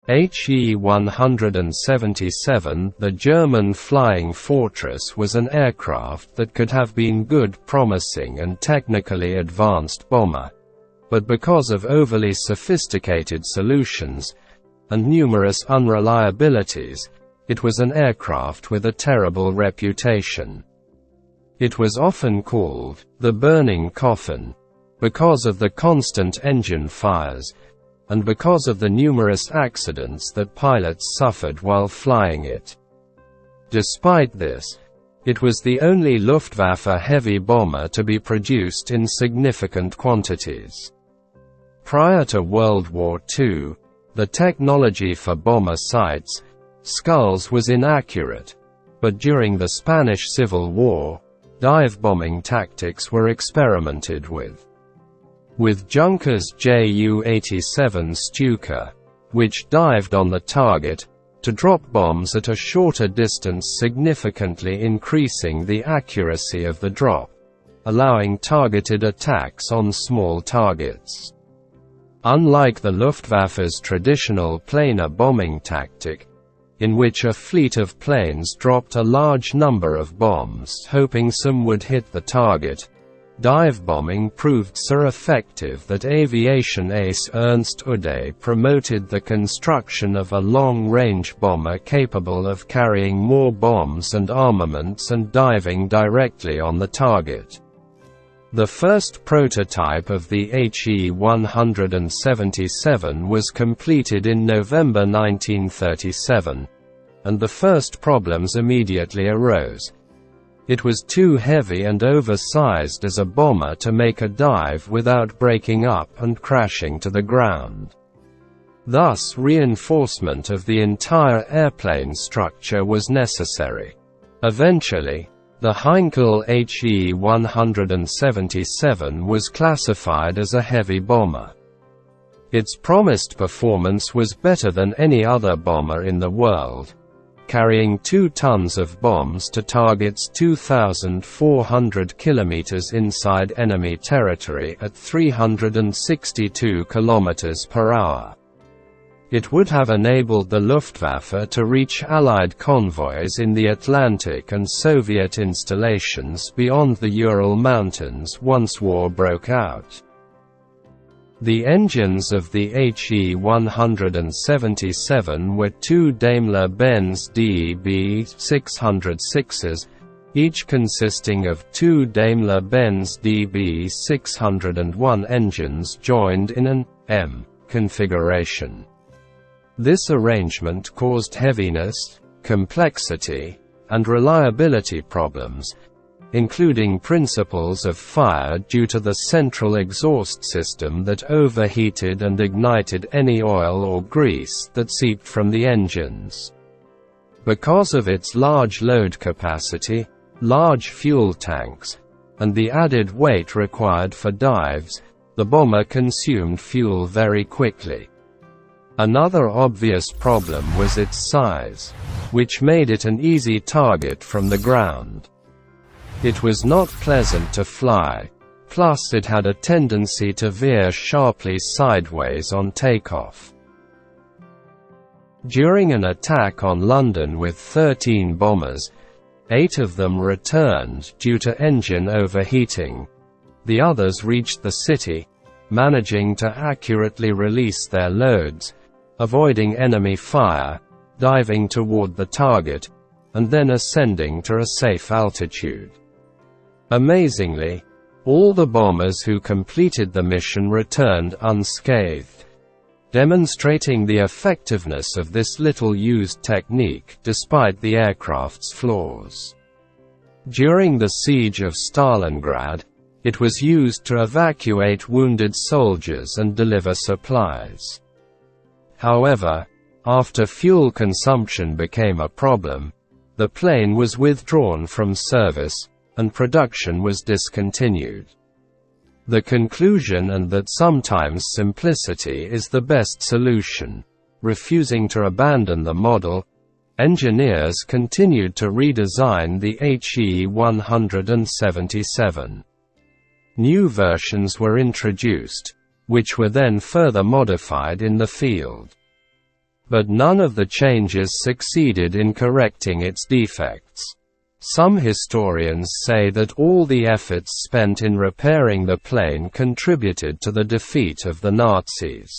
He-177, the German Flying Fortress, was an aircraft that could have been good, promising and technically advanced bomber. But because of overly sophisticated solutions, and numerous unreliabilities, it was an aircraft with a terrible reputation. It was often called the burning coffin, because of the constant engine fires, and because of the numerous accidents that pilots suffered while flying it. Despite this, it was the only Luftwaffe heavy bomber to be produced in significant quantities. Prior to World War II, the technology for bomber sights, skulls was inaccurate, but during the Spanish Civil War, dive bombing tactics were experimented with. With Junkers Ju-87 Stuka, which dived on the target, to drop bombs at a shorter distance, significantly increasing the accuracy of the drop, allowing targeted attacks on small targets. Unlike the Luftwaffe's traditional planar bombing tactic, in which a fleet of planes dropped a large number of bombs hoping some would hit the target, dive bombing proved so effective that aviation ace Ernst Uday promoted the construction of a long-range bomber capable of carrying more bombs and armaments and diving directly on the target. The first prototype of the He-177 was completed in November 1937, and the first problems immediately arose. It was too heavy and oversized as a bomber to make a dive without breaking up and crashing to the ground. Thus, reinforcement of the entire airplane structure was necessary. Eventually, the Heinkel He-177 was classified as a heavy bomber. Its promised performance was better than any other bomber in the world, carrying 2 tons of bombs to targets 2,400 kilometers inside enemy territory at 362 kilometers per hour. It would have enabled the Luftwaffe to reach Allied convoys in the Atlantic and Soviet installations beyond the Ural Mountains once war broke out. The engines of the He-177 were 2 Daimler-Benz DB606s, each consisting of 2 Daimler-Benz DB601 engines joined in an M configuration. This arrangement caused heaviness, complexity, and reliability problems, including principles of fire due to the central exhaust system that overheated and ignited any oil or grease that seeped from the engines. Because of its large load capacity, large fuel tanks, and the added weight required for dives, the bomber consumed fuel very quickly. Another obvious problem was its size, which made it an easy target from the ground. It was not pleasant to fly, plus it had a tendency to veer sharply sideways on takeoff. During an attack on London with 13 bombers, 8 of them returned due to engine overheating. The others reached the city, managing to accurately release their loads, avoiding enemy fire, diving toward the target, and then ascending to a safe altitude. Amazingly, all the bombers who completed the mission returned unscathed, demonstrating the effectiveness of this little-used technique despite the aircraft's flaws. During the siege of Stalingrad, it was used to evacuate wounded soldiers and deliver supplies. However, after fuel consumption became a problem, the plane was withdrawn from service, and production was discontinued. The conclusion and that sometimes simplicity is the best solution. Refusing to abandon the model, engineers continued to redesign the He-177. New versions were introduced, which were then further modified in the field. but none of the changes succeeded in correcting its defects. Some historians say that all the efforts spent in repairing the plane contributed to the defeat of the Nazis.